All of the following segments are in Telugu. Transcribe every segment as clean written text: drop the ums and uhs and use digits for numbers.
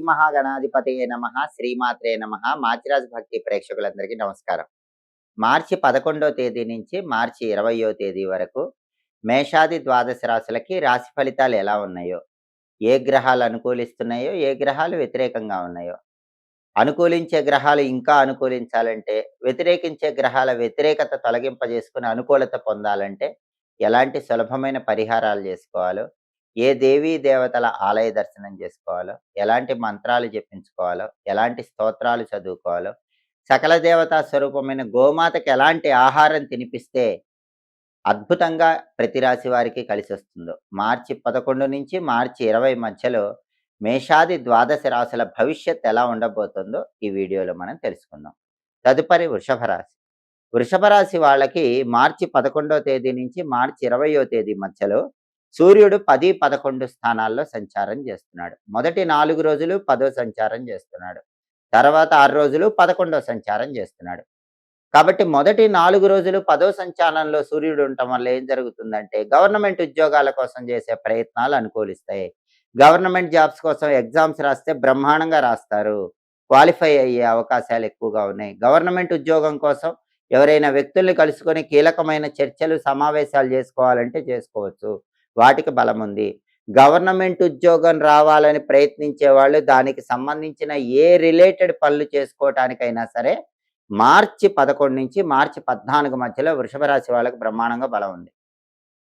మహాగణాధిపతయే నమః. శ్రీమాత్రే నమః. మాచిరాజ్ భక్తి ప్రేక్షకులందరికీ నమస్కారం. మార్చి 11వ తేదీ నుంచి మార్చి 20వ తేదీ వరకు మేషాది ద్వాదశ రాశులకి రాశి ఫలితాలు ఎలా ఉన్నాయో, ఏ గ్రహాలు అనుకూలిస్తున్నాయో, ఏ గ్రహాలు వ్యతిరేకంగా ఉన్నాయో, అనుకూలించే గ్రహాలు ఇంకా అనుకూలించాలంటే, వ్యతిరేకించే గ్రహాల వ్యతిరేకత తొలగింపజేసుకొని అనుకూలత పొందాలంటే, ఎలాంటి సులభమైన పరిహారాలు చేసుకోవాలో, ఏ దేవీ దేవతల ఆలయ దర్శనం చేసుకోవాలో, ఎలాంటి మంత్రాలు జపించుకోవాలో, ఎలాంటి స్తోత్రాలు చదువుకోవాలో, సకల దేవతా స్వరూపమైన గోమాతకి ఎలాంటి ఆహారం తినిపిస్తే అద్భుతంగా ప్రతి రాశి వారికి కలిసొస్తుందో, మార్చి 11 నుంచి మార్చి 20 మధ్యలో మేషాది ద్వాదశ రాశుల భవిష్యత్ ఎలా ఉండబోతుందో ఈ వీడియోలో మనం తెలుసుకుందాం. తదుపరి వృషభ రాశి. వృషభ రాశి వాళ్ళకి మార్చి 11వ తేదీ నుంచి మార్చి 20వ తేదీ మధ్యలో సూర్యుడు 10, 11 స్థానాల్లో సంచారం చేస్తున్నాడు. మొదటి 4 రోజులు 10వ సంచారం చేస్తున్నాడు. తర్వాత 6 రోజులు 11వ సంచారం చేస్తున్నాడు. కాబట్టి మొదటి 4 రోజులు 10వ సంచారంలో సూర్యుడు ఉండటం వల్ల ఏం జరుగుతుందంటే, గవర్నమెంట్ ఉద్యోగాల కోసం చేసే ప్రయత్నాలు అనుకూలిస్తాయి. గవర్నమెంట్ జాబ్స్ కోసం ఎగ్జామ్స్ రాస్తే బ్రహ్మాండంగా రాస్తారు. క్వాలిఫై అయ్యే అవకాశాలు ఎక్కువగా ఉన్నాయి. గవర్నమెంట్ ఉద్యోగం కోసం ఎవరైనా వ్యక్తుల్ని కలుసుకొని కీలకమైన చర్చలు, సమావేశాలు చేసుకోవాలంటే చేసుకోవచ్చు. వాటికి బలం ఉంది. గవర్నమెంట్ ఉద్యోగం రావాలని ప్రయత్నించే వాళ్ళు దానికి సంబంధించిన ఏ రిలేటెడ్ పనులు చేసుకోవటానికైనా సరే మార్చి 11 నుంచి మార్చి 14 మధ్యలో వృషభ రాశి వాళ్ళకి బ్రహ్మాండంగా బలం ఉంది.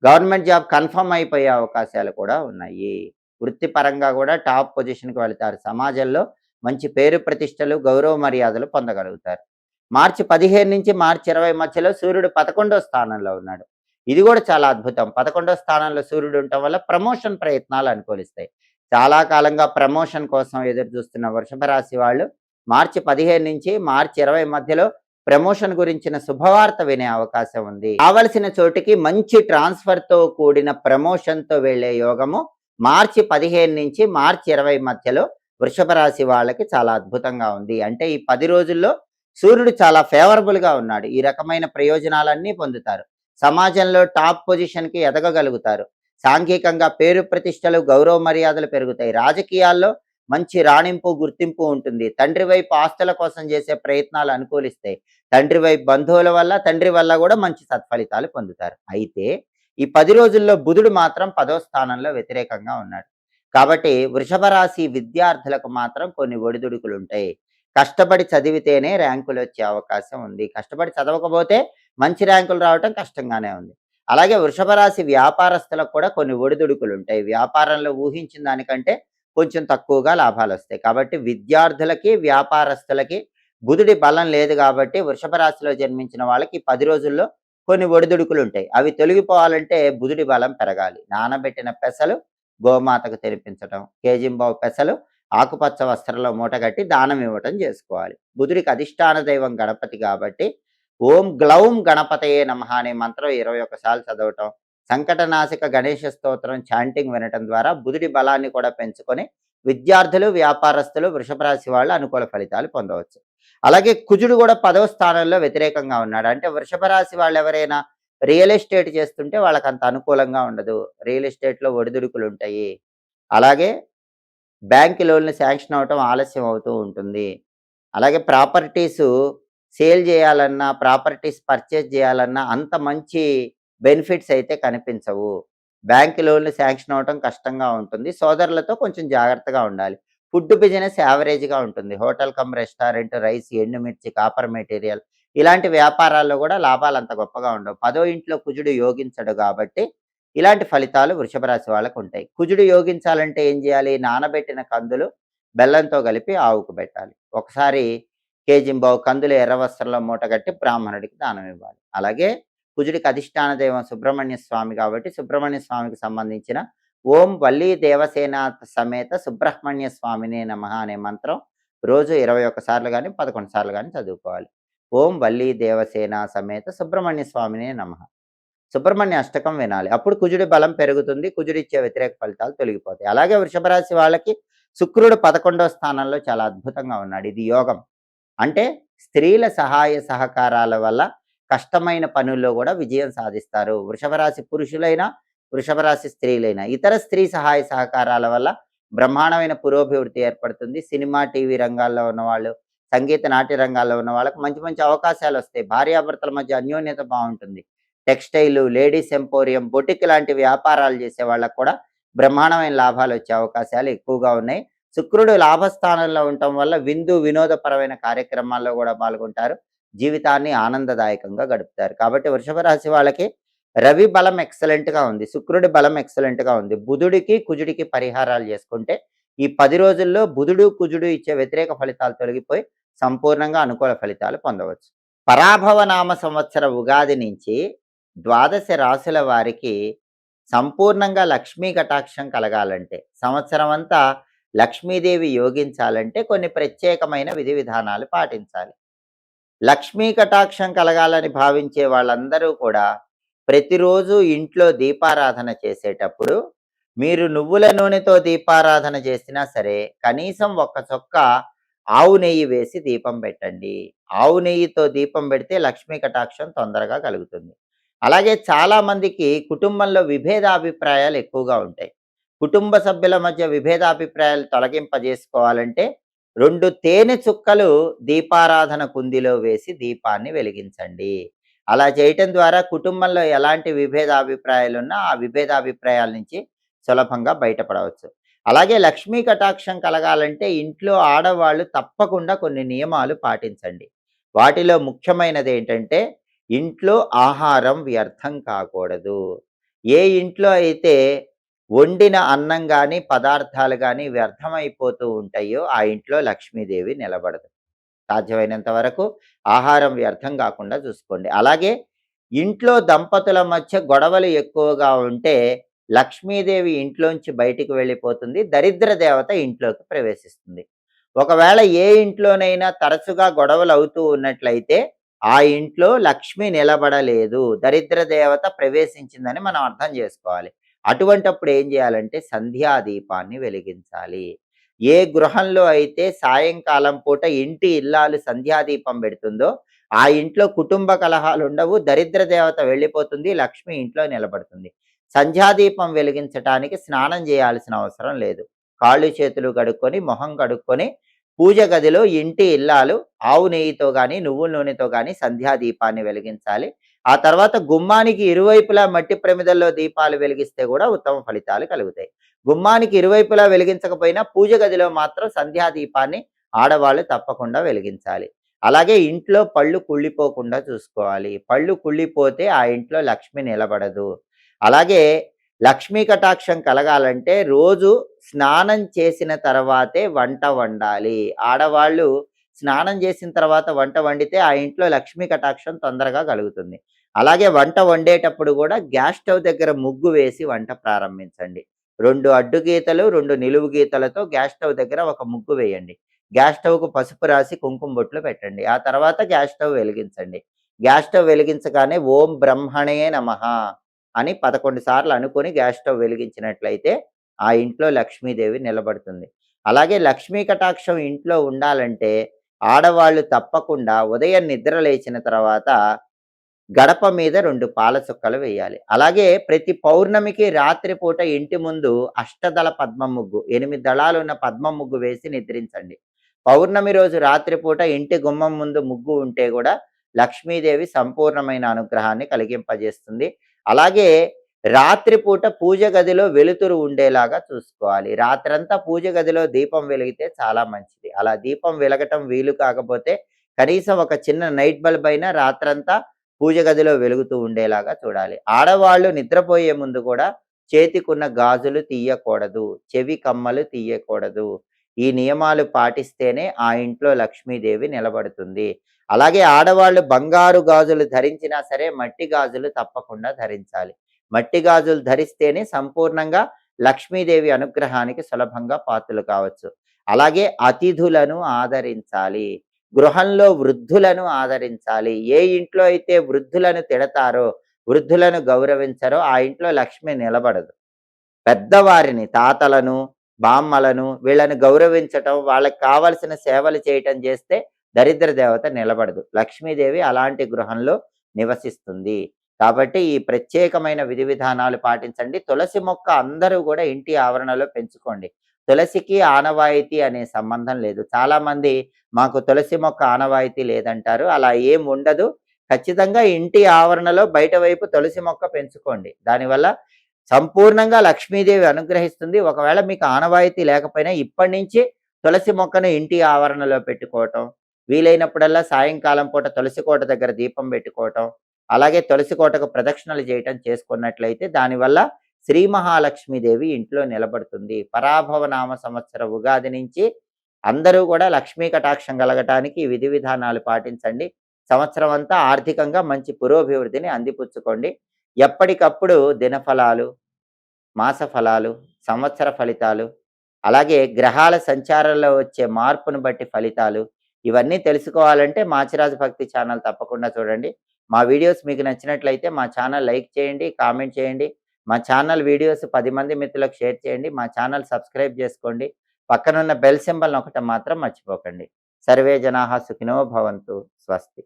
గవర్నమెంట్ జాబ్ కన్ఫర్మ్ అయిపోయే అవకాశాలు కూడా ఉన్నాయి. వృత్తిపరంగా కూడా టాప్ పొజిషన్కి వెళతారు. సమాజంలో మంచి పేరు ప్రతిష్టలు, గౌరవ మర్యాదలు పొందగలుగుతారు. మార్చి 15 నుంచి మార్చి 20 మధ్యలో సూర్యుడు 11వ స్థానంలో ఉన్నాడు. ఇది కూడా చాలా అద్భుతం. 11వ స్థానంలో సూర్యుడు ఉండటం వల్ల ప్రమోషన్ ప్రయత్నాలు అనుకూలిస్తాయి. చాలా కాలంగా ప్రమోషన్ కోసం ఎదురు చూస్తున్న వృషభ రాశి వాళ్ళు మార్చి 15 నుంచి మార్చి 20 మధ్యలో ప్రమోషన్ గురించిన శుభవార్త వినే అవకాశం ఉంది. కావలసిన చోటికి మంచి ట్రాన్స్ఫర్తో కూడిన ప్రమోషన్తో వెళ్లే యోగము మార్చి 15 నుంచి మార్చి 20 మధ్యలో వృషభ రాశి వాళ్ళకి చాలా అద్భుతంగా ఉంది. అంటే ఈ 10 రోజుల్లో సూర్యుడు చాలా ఫేవరబుల్గా ఉన్నాడు. ఈ రకమైన ప్రయోజనాలన్నీ పొందుతారు. సమాజంలో టాప్ పొజిషన్కి ఎదగగలుగుతారు. సాంఘికంగా పేరు ప్రతిష్టలు, గౌరవ మర్యాదలు పెరుగుతాయి. రాజకీయాల్లో మంచి రాణింపు, గుర్తింపు ఉంటుంది. తండ్రి వైపు ఆస్తుల కోసం చేసే ప్రయత్నాలు అనుకూలిస్తాయి. తండ్రి వైపు బంధువుల వల్ల, తండ్రి వల్ల కూడా మంచి సత్ఫలితాలు పొందుతారు. అయితే ఈ 10 రోజుల్లో బుధుడు మాత్రం 10వ స్థానంలో వ్యతిరేకంగా ఉన్నాడు. కాబట్టి వృషభ రాశి విద్యార్థులకు మాత్రం కొన్ని ఒడిదుడుకులు ఉంటాయి. కష్టపడి చదివితేనే ర్యాంకులు వచ్చే అవకాశం ఉంది. కష్టపడి చదవకపోతే మంచి ర్యాంకులు రావటం కష్టంగానే ఉంది. అలాగే వృషభ రాశి వ్యాపారస్తులకు కూడా కొన్ని ఒడిదుడుకులు ఉంటాయి. వ్యాపారంలో ఊహించిన దానికంటే కొంచెం తక్కువగా లాభాలు వస్తాయి. కాబట్టి విద్యార్థులకి, వ్యాపారస్తులకి బుధుడి బలం లేదు కాబట్టి వృషభ రాశిలో జన్మించిన వాళ్ళకి 10 రోజుల్లో కొన్ని ఒడిదుడుకులు ఉంటాయి. అవి తొలగిపోవాలంటే బుధుడి బలం పెరగాలి. నానబెట్టిన పెసలు గోమాతకు తినిపించడం, కేజింబావు పెసలు ఆకుపచ్చ వస్త్రంలో మూటగట్టి దానం ఇవ్వటం చేసుకోవాలి. బుధుడికి అధిష్టాన దైవం గణపతి కాబట్టి ఓం గ్లౌం గణపతయే నమః అనే మంత్రం 21 సార్లు చదవటం, సంకటనాశక గణేష స్తోత్రం చాంటింగ్ వినటం ద్వారా బుధుడి బలాన్ని కూడా పెంచుకొని విద్యార్థులు, వ్యాపారస్తులు, వృషభ రాశి వాళ్ళు అనుకూల ఫలితాలు పొందవచ్చు. అలాగే కుజుడు కూడా 10వ స్థానంలో వ్యతిరేకంగా ఉన్నాడు. అంటే వృషభ రాశి వాళ్ళు ఎవరైనా రియల్ ఎస్టేట్ చేస్తుంటే వాళ్ళకి అంత అనుకూలంగా ఉండదు. రియల్ ఎస్టేట్లో ఒడిదుడుకులు ఉంటాయి. అలాగే బ్యాంక్ లోన్లు శాంక్షన్ అవటం ఆలస్యం అవుతూ ఉంటుంది. అలాగే ప్రాపర్టీసు సేల్ చేయాలన్నా, ప్రాపర్టీస్ పర్చేజ్ చేయాలన్నా అంత మంచి బెనిఫిట్స్ అయితే కనిపించవు. బ్యాంక్ లోన్లు శాంక్షన్ అవ్వటం కష్టంగా ఉంటుంది. సోదరులతో కొంచెం జాగ్రత్తగా ఉండాలి. ఫుడ్ బిజినెస్ యావరేజ్గా ఉంటుంది. హోటల్ కమ్ రెస్టారెంట్, రైస్, ఎండుమిర్చి, కాపర్ మెటీరియల్ ఇలాంటి వ్యాపారాల్లో కూడా లాభాలు అంత గొప్పగా ఉండవు. 10వ ఇంట్లో కుజుడు యోగించడు కాబట్టి ఇలాంటి ఫలితాలు వృషభ రాశి వాళ్ళకు ఉంటాయి. కుజుడు యోగించాలంటే ఏం చేయాలి? నానబెట్టిన కందులు బెల్లంతో కలిపి ఆవుకు పెట్టాలి. ఒకసారి కేజింబావు కందులు ఎర్ర వస్త్రంలో మూటగట్టి బ్రాహ్మణుడికి దానం ఇవ్వాలి. అలాగే కుజుడికి అధిష్టాన దైవం సుబ్రహ్మణ్య స్వామి కాబట్టి సుబ్రహ్మణ్య స్వామికి సంబంధించిన ఓం వల్లీ దేవసేన సమేత సుబ్రహ్మణ్య స్వామినే నమః అనే మంత్రం రోజు 21 సార్లు కానీ 11 సార్లు కానీ చదువుకోవాలి. ఓం వల్లీ దేవసేన సమేత సుబ్రహ్మణ్య స్వామినే నమః. సుబ్రహ్మణ్య అష్టకం వినాలి. అప్పుడు కుజుడి బలం పెరుగుతుంది. కుజుడిచ్చే వ్యతిరేక ఫలితాలు తొలగిపోతాయి. అలాగే వృషభ రాశి వాళ్ళకి శుక్రుడు 11వ స్థానంలో చాలా అద్భుతంగా ఉన్నాడు. ఇది యోగం. అంటే స్త్రీల సహాయ సహకారాల వల్ల కష్టమైన పనుల్లో కూడా విజయం సాధిస్తారు. వృషభ రాశి పురుషులైనా, వృషభ రాశి స్త్రీలైనా ఇతర స్త్రీ సహాయ సహకారాల వల్ల బ్రహ్మాండమైన పురోభివృద్ధి ఏర్పడుతుంది. సినిమా, టీవీ రంగాల్లో ఉన్నవాళ్ళు, సంగీత, నాట్య రంగాల్లో ఉన్న వాళ్ళకి మంచి మంచి అవకాశాలొస్తాయి. భార్యాభర్తల మధ్య అన్యోన్యత బావుంటుంది. టెక్స్‌టైలు, లేడీస్ ఎంపోరియం, బొటిక్ లాంటి వ్యాపారాలు చేసే వాళ్ళకి కూడా బ్రహ్మాండమైన లాభాలొచ్చే అవకాశాలు ఎక్కువగా ఉన్నాయి. శుక్రుడు లాభస్థానంలో ఉండటం వల్ల విందు, వినోదపరమైన కార్యక్రమాల్లో గూడా పాల్గొంటారు. జీవితాన్ని ఆనందదాయకంగా గడుపుతారు. కాబట్టి వృషభ రాశి వాళ్ళకి రవి బలం ఎక్సలెంట్‌గా ఉంది. శుక్రుడి బలం ఎక్సలెంట్‌గా ఉంది. బుధుడికి, కుజుడికి పరిహారాలు చేసుకుంటే ఈ 10 రోజుల్లో బుధుడు, కుజుడు ఇచ్చే వ్యతిరేక ఫలితాలు తొలగిపోయి సంపూర్ణంగా అనుకూల ఫలితాలు పొందవచ్చు. పరాభవ నామ సంవత్సర ఉగాది నుంచి ద్వాదశ రాశుల వారికి సంపూర్ణంగా లక్ష్మీ కటాక్షం కలగాలంటే, సంవత్సరం అంతా లక్ష్మీదేవి యోగించాలంటే కొన్ని ప్రత్యేకమైన విధి విధానాలు పాటించాలి. లక్ష్మీ కటాక్షం కలగాలని భావించే వాళ్ళందరూ కూడా ప్రతిరోజు ఇంట్లో దీపారాధన చేసేటప్పుడు మీరు నువ్వుల నూనెతో దీపారాధన చేసినా సరే కనీసం ఒక్క చొక్క ఆవు నెయ్యి వేసి దీపం పెట్టండి. ఆవు నెయ్యితో దీపం పెడితే లక్ష్మీ కటాక్షం తొందరగా కలుగుతుంది. అలాగే చాలామందికి కుటుంబంలో విభేదాభిప్రాయాలు ఎక్కువగా ఉంటాయి. కుటుంబ సభ్యుల మధ్య విభేదాభిప్రాయాలు తొలగింపజేసుకోవాలంటే 2 తేనె చుక్కలు దీపారాధన కుందిలో వేసి దీపాన్ని వెలిగించండి. అలా చేయటం ద్వారా కుటుంబంలో ఎలాంటి విభేదాభిప్రాయాలున్నా ఆ విభేదాభిప్రాయాల నుంచి సులభంగా బయటపడవచ్చు. అలాగే లక్ష్మీ కటాక్షం కలగాలంటే ఇంట్లో ఆడవాళ్ళు తప్పకుండా కొన్ని నియమాలు పాటించండి. వాటిలో ముఖ్యమైనది ఏంటంటే ఇంట్లో ఆహారం వ్యర్థం కాకూడదు. ఏ ఇంట్లో అయితే వండిన అన్నం గాని, పదార్థాలు గాని వ్యర్థమైపోతూ ఉంటాయో ఆ ఇంట్లో లక్ష్మీదేవి నిలబడదు. సాధ్యమైనంత వరకు ఆహారం వ్యర్థం కాకుండా చూసుకోండి. అలాగే ఇంట్లో దంపతుల మధ్య గొడవలు ఎక్కువగా ఉంటే లక్ష్మీదేవి ఇంట్లోంచి బయటికి వెళ్ళిపోతుంది. దరిద్ర దేవత ఇంట్లోకి ప్రవేశిస్తుంది. ఒకవేళ ఏ ఇంట్లోనైనా తరచుగా గొడవలు అవుతూ ఉన్నట్లయితే ఆ ఇంట్లో లక్ష్మి నిలబడలేదు, దరిద్ర దేవత ప్రవేశించిందని మనం అర్థం చేసుకోవాలి. అటువంటప్పుడు ఏం చేయాలంటే సంధ్యాదీపాన్ని వెలిగించాలి. ఏ గృహంలో అయితే సాయంకాలం పూట ఇంటి ఇల్లాలు సంధ్యాదీపం పెడుతుందో ఆ ఇంట్లో కుటుంబ కలహాలు ఉండవు, దరిద్ర దేవత వెళ్ళిపోతుంది, లక్ష్మి ఇంట్లో నిలబడుతుంది. సంధ్యాదీపం వెలిగించటానికి స్నానం చేయాల్సిన అవసరం లేదు. కాళ్ళు చేతులు కడుక్కొని మొహం కడుక్కొని పూజ గదిలో ఇంటి ఇల్లాలు ఆవు నెయ్యితో కానీ నువ్వుల నూనెతో కానీ సంధ్యాదీపాన్ని వెలిగించాలి. ఆ తర్వాత గుమ్మానికి ఇరువైపులా మట్టి ప్రమిదల్లో దీపాలు వెలిగిస్తే కూడా ఉత్తమ ఫలితాలు కలుగుతాయి. గుమ్మానికి ఇరువైపులా వెలిగించకపోయినా పూజ గదిలో మాత్రం సంధ్యాదీపాన్ని ఆడవాళ్ళు తప్పకుండా వెలిగించాలి. అలాగే ఇంట్లో పళ్ళు కుళ్ళిపోకుండా చూసుకోవాలి. పళ్ళు కుళ్ళిపోతే ఆ ఇంట్లో లక్ష్మి నిలబడదు. అలాగే లక్ష్మీ కటాక్షం కలగాలంటే రోజు స్నానం చేసిన తర్వాతే వంట వండాలి. ఆడవాళ్ళు స్నానం చేసిన తర్వాత వంట వండితే ఆ ఇంట్లో లక్ష్మీ కటాక్షం తొందరగా కలుగుతుంది. అలాగే వంట వండేటప్పుడు కూడా గ్యాస్ స్టవ్ దగ్గర ముగ్గు వేసి వంట ప్రారంభించండి. 2 అడ్డు గీతలు, 2 నిలువు గీతలతో గ్యాస్ స్టవ్ దగ్గర ఒక ముగ్గు వేయండి. గ్యాస్ స్టవ్‌కు పసుపు రాసి కుంకుమ బొట్లు పెట్టండి. ఆ తర్వాత గ్యాస్ స్టవ్ వెలిగించండి. గ్యాస్ స్టవ్ వెలిగించగానే ఓం బ్రహ్మణే నమః అని 11 సార్లు అనుకొని గ్యాస్ స్టవ్ వెలిగించినట్లయితే ఆ ఇంట్లో లక్ష్మీదేవి నిలబడుతుంది. అలాగే లక్ష్మీ కటాక్షం ఇంట్లో ఉండాలంటే ఆడవాళ్ళు తప్పకుండా ఉదయం నిద్ర లేచిన తర్వాత గడప మీద 2 పాల చుక్కలు వేయాలి. అలాగే ప్రతి పౌర్ణమికి రాత్రిపూట ఇంటి ముందు అష్టదళ పద్మ ముగ్గు, 8 దళాలున్న పద్మ ముగ్గు వేసి నిద్రించండి. పౌర్ణమి రోజు రాత్రిపూట ఇంటి గుమ్మం ముందు ముగ్గు ఉంటే కూడా లక్ష్మీదేవి సంపూర్ణమైన అనుగ్రహాన్ని కలిగింపజేస్తుంది. అలాగే రాత్రిపూట పూజ గదిలో వెలుతురు ఉండేలాగా చూసుకోవాలి. రాత్రంతా పూజ గదిలో దీపం వెలిగితే చాలా మంచిది. అలా దీపం వెలగటం వీలు కాకపోతే కనీసం ఒక చిన్న నైట్ బల్బ్ అయినా రాత్రంతా పూజ గదిలో వెలుగుతూ ఉండేలాగా చూడాలి. ఆడవాళ్ళు నిద్రపోయే ముందు కూడా చేతికున్న గాజులు తీయకూడదు, చెవి కమ్మలు తీయకూడదు. ఈ నియమాలు పాటిస్తేనే ఆ ఇంట్లో లక్ష్మీదేవి నిలబడుతుంది. అలాగే ఆడవాళ్ళు బంగారు గాజులు ధరించినా సరే మట్టి గాజులు తప్పకుండా ధరించాలి. మట్టి గాజులు ధరిస్తేనే సంపూర్ణంగా లక్ష్మీదేవి అనుగ్రహానికి సులభంగా పాత్రలు కావచ్చు. అలాగే అతిథులను ఆదరించాలి. గృహంలో వృద్ధులను ఆదరించాలి. ఏ ఇంట్లో అయితే వృద్ధులను తిడతారో, వృద్ధులను గౌరవించరో ఆ ఇంట్లో లక్ష్మి నిలబడదు. పెద్దవారిని, తాతలను, బామ్మలను వీళ్ళని గౌరవించటం, వాళ్ళకి కావలసిన సేవలు చేయటం చేస్తే దరిద్ర దేవత నిలబడదు. లక్ష్మీదేవి అలాంటి గృహంలో నివసిస్తుంది. కాబట్టి ఈ ప్రత్యేకమైన విధి విధానాలు పాటించండి. తులసి మొక్క అందరూ కూడా ఇంటి ఆవరణలో పెంచుకోండి. తులసికి ఆనవాయితీ అనే సంబంధం లేదు. చాలామంది మాకు తులసి మొక్క ఆనవాయితీ లేదంటారు. అలా ఏం ఉండదు. ఖచ్చితంగా ఇంటి ఆవరణలో బయట వైపు తులసి మొక్క పెంచుకోండి. దానివల్ల సంపూర్ణంగా లక్ష్మీదేవి అనుగ్రహిస్తుంది. ఒకవేళ మీకు ఆనవాయితీ లేకపోయినా ఇప్పటి నుంచి తులసి మొక్కను ఇంటి ఆవరణలో పెట్టుకోవటం, వీలైనప్పుడల్లా సాయంకాలం పూట తులసి కోట దగ్గర దీపం పెట్టుకోవటం, అలాగే తులసి కోటకు ప్రదక్షిణలు చేయటం చేసుకున్నట్లయితే దానివల్ల శ్రీ మహాలక్ష్మీదేవి ఇంట్లో నిలబడుతుంది. పరాభవ నామ సంవత్సర ఉగాది నుంచి అందరూ కూడా లక్ష్మీ కటాక్షం కలగటానికి ఈ విధి విధానాలు పాటించండి. సంవత్సరం అంతా ఆర్థికంగా మంచి పురోభివృద్ధిని అందిపుచ్చుకోండి. ఎప్పటికప్పుడు దినఫలాలు, మాస ఫలాలు, సంవత్సర ఫలితాలు, అలాగే గ్రహాల సంచారంలో వచ్చే మార్పును బట్టి ఫలితాలు, ఇవన్నీ తెలుసుకోవాలంటే మాచిరాజు భక్తి ఛానల్ తప్పకుండా చూడండి. మా వీడియోస్ మీకు నచ్చినట్లయితే మా ఛానల్ లైక్ చేయండి, కామెంట్ చేయండి. మా ఛానల్ వీడియోస్ 10 మంది మిత్రులకు షేర్ చేయండి. మా ఛానల్ సబ్స్క్రైబ్ చేసుకోండి. పక్కనున్న బెల్ సింబల్ నొక్కటం మాత్రం మర్చిపోకండి. సర్వే జనాః సుఖినో భవంతు. స్వస్తి.